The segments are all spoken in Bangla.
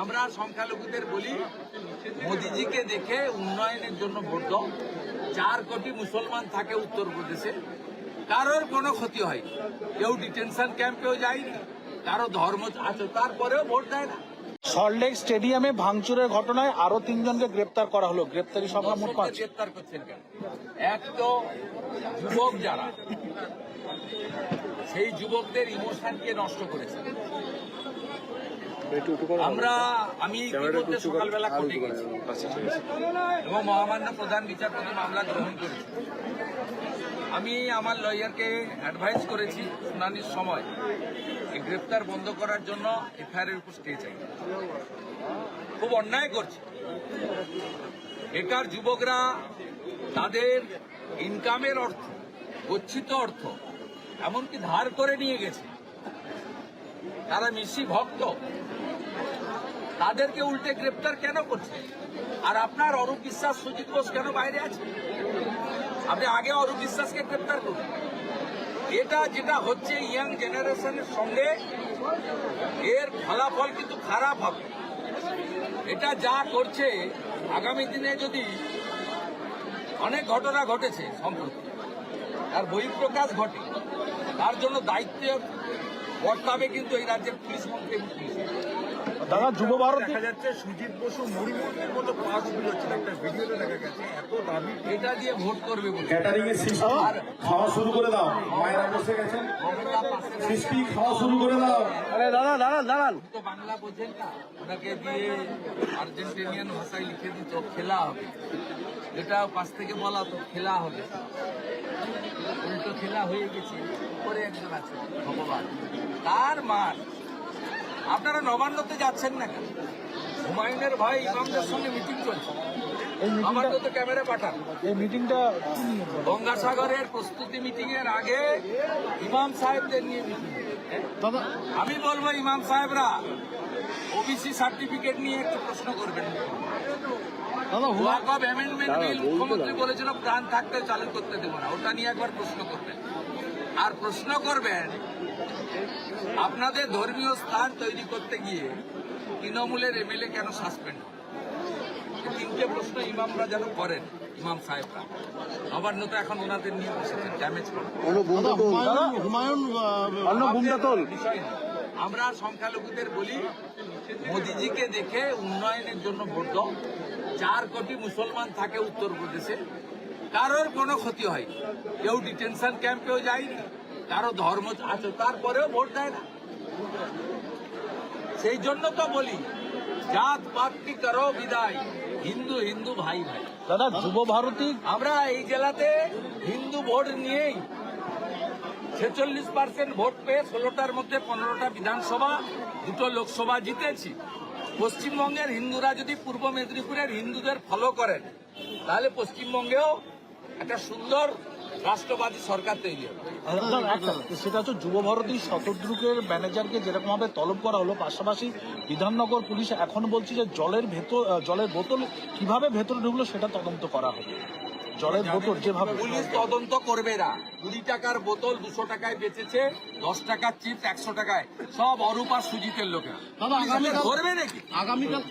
আমরা সংখ্যালঘুদের বলি মোদিজিকে দেখে উন্নয়নের জন্য ভোট দাও। 4 কোটি মুসলমান থাকে উত্তরপ্রদেশে, কারোর কোনো ক্ষতি হয়, কেউ ডিটেনশন ক্যাম্পেও যায়নি, কারো ধর্ম আছে তারপরেও ভোট দেয় না। সল্টলেক স্টেডিয়ামে ভাঙচুরের ঘটনায় আরো 3 জনকে গ্রেপ্তার করা হলো। গ্রেপ্তারি সংখ্যা মোট 5। গ্রেপ্তার করছেন কেন? এক তো যুবক যারা, সেই যুবকদের ইমোশনকে নষ্ট করেছে। আমি ইতিমধ্যে সকালবেলা কোর্টে গেছি এবং মহামান্য প্রধান বিচারপতি মামলা গ্রহণ করেছি। আমি আমার লয়ারকে অ্যাডভাইস করেছি শুনানির সময় এই গ্রেপ্তার বন্ধ করার জন্য এফআইআর এর উপর স্টে চাই। খুব অন্যায় করছে। বেকার যুবকরা তাদের ইনকামের অর্থ, গচ্ছিত অর্থ এমনকি ধার করে নিয়ে গেছে। তারা মিশি ভক্ত, তাদেরকে উল্টে গ্রেপ্তার কেন করছে? আর আপনার অরূপ বিশ্বাস, সুজিত বোস কেন বাইরে আছে? আপনি আগে অরূপ বিশ্বাসকে গ্রেপ্তার করুন। এটা যেটা হচ্ছে ইয়াং জেনারেশনের সঙ্গে, এর ফলাফল কিন্তু খারাপ হবে। এটা যা করছে আগামী দিনে যদি অনেক ঘটনা ঘটেছে সম্প্রতি, তার বহিঃপ্রকাশ ঘটে, তার জন্য দায়িত্ব বর্তাবে কিন্তু এই রাজ্যের পুলিশ মন্ত্রী এবং পুলিশ। দাদা যুব ভারত দেখা যাচ্ছে সুজিত বসু মরিমুখের মতো পাস হচ্ছিল, একটা ভিডিওতে দেখা গেছে। এত দাবি এটা দিয়ে ভোট করবে বলে ক্যাটারিং এর সিস্টেম খাওয়া শুরু করে দাও। মায়েরা বসে গেছেন, সৃষ্টি খাওয়া শুরু করে দাও। আরে দাঁড়ান তো বাংলা বোঝেন না, ওনাকে দিয়ে আর্জেন্টিনিয়ান ভাষায় লিখে দিত খেলা হবে। এটা পাশ থেকে বলা তো খেলা হবে, উল্টো খেলা হয়ে গেছে। পরে একজন আছে ভগবান, তার মার। আপনারা নবান্নতে যাচ্ছেন না কেন? হুমায়ুনের ভাই ইমামদের সঙ্গে মিটিং চলছে, আমার তো ক্যামেরা পাঠান। এই মিটিংটা গঙ্গাসাগরের প্রস্তুতি মিটিং এর আগে ইমাম সাহেবদের নিয়ে মিটিং। আমি বলবো ইমাম সাহেবরা ওবিসি সার্টিফিকেট নিয়ে একটু প্রশ্ন করবেন। ওয়াক অফ অ্যামেন্ডমেন্ট বিল মুখ্যমন্ত্রী বলেছিল প্রাণ থাকতে চালু করতে দেবো না, ওটা নিয়ে একবার প্রশ্ন করবেন। আর প্রশ্ন করবেন আপনাদের ধর্মীয় স্থান তৈরি করতে গিয়ে তৃণমূলের এমএলএ কেন সাসপেন্ড? 3টে প্রশ্ন ইমামরা যেন করেন, ইমাম সাহেবরা। নবান্ন তো এখন ওনাদের নিয়ে বসেছেন ড্যামেজ করেন। আমরা সংখ্যালঘুদের বলি মোদিজিকে দেখে উন্নয়নের জন্য ভোট দাও। 4 কোটি মুসলমান থাকে উত্তরপ্রদেশে, কারোর কোনো ক্ষতি হয়, কেউ ডিটেনশন ক্যাম্পেও যায়নি, কারো ধর্ম আছে তারপরেও ভোট দেয় না। সেই জন্য তো বলি জাত পাত কি করো বিদায়, হিন্দু হিন্দু ভাই ভাই। দাদা যুব ভারতী, আমরা এই জেলাতে হিন্দু ভোট নিয়েই 46% ভোট পেয়ে 16টার মধ্যে 15টা বিধানসভা, 2টো লোকসভা জিতেছি। পশ্চিমবঙ্গের হিন্দুরা যদি পূর্ব মেদিনীপুরের হিন্দুদের ফলো করেন, তাহলে পশ্চিমবঙ্গেও একটা সুন্দর রাষ্ট্রবাদী সরকার তৈরি হবে। সেটা হচ্ছে যুব ভারতী শতদ্রুকের ম্যানেজারকে যেরকম ভাবে তলব করা হলো, পাশাপাশি বিধাননগর পুলিশ এখন বলছে যে জলের বোতল কিভাবে ভেতরে ঢুকলো সেটা তদন্ত করা হবে। জলের বোতল যেভাবে পুলিশ তদন্ত করবে না। 20 টাকার বোতল 200 টাকায় বেচেছে, 10 টাকার চিপস 100 টাকায়, সব অরূপ আর সুজিতের লোকেরা ধরবে নাকি? আগামীকাল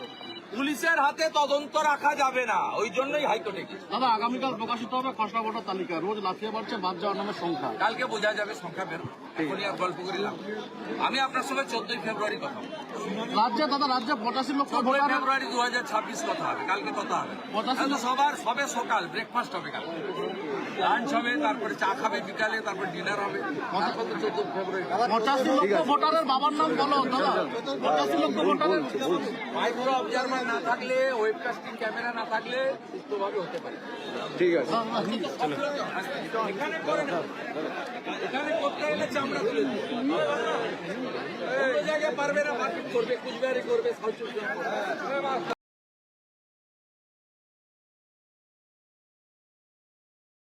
পুলিশের হাতে তদন্ত রাখা যাবে না, ওই জন্যই হাইকোর্টে গেছে। দাদা আগামীকাল প্রকাশিত হবে খসড়া ভোটার তালিকা, রোজ লাফিয়ে বাড়ছে বাদ যাওয়ার নামের সংখ্যা। কালকে বোঝা যাবে সংখ্যা বের, এখনই আর গল্প করিলাম। আমি আপনার সঙ্গে 14ই ফেব্রুয়ারি কথা বলবো। রাজ্যে 85 লক্ষ 14ই ফেব্রুয়ারি 2026 কথা হবে, কালকে কথা হবে। সবে সকাল ব্রেকফাস্ট হবে, কাল লাঞ্চ হবে, তারপরে চা খাবে বিকালে, তারপরে ডিনার হবে, তারপর তো 14 ফেব্রুয়ারি। 85 লক্ষ ভোটারের বাবার নাম বলো দাদা। 85 লক্ষ ভোটারের মাইক্রো অবজারভার না থাকলে, ওয়েবকাস্টিং ক্যামেরা না থাকলে সুস্থভাবে হতে পারে। ঠিক আছে। এখানে করতে এলে চামড়া তুলে দিবে। অন্য জায়গায় পারবে না, মার্কেট করবে, কুচবিহারি করবে, সাউথ করবে।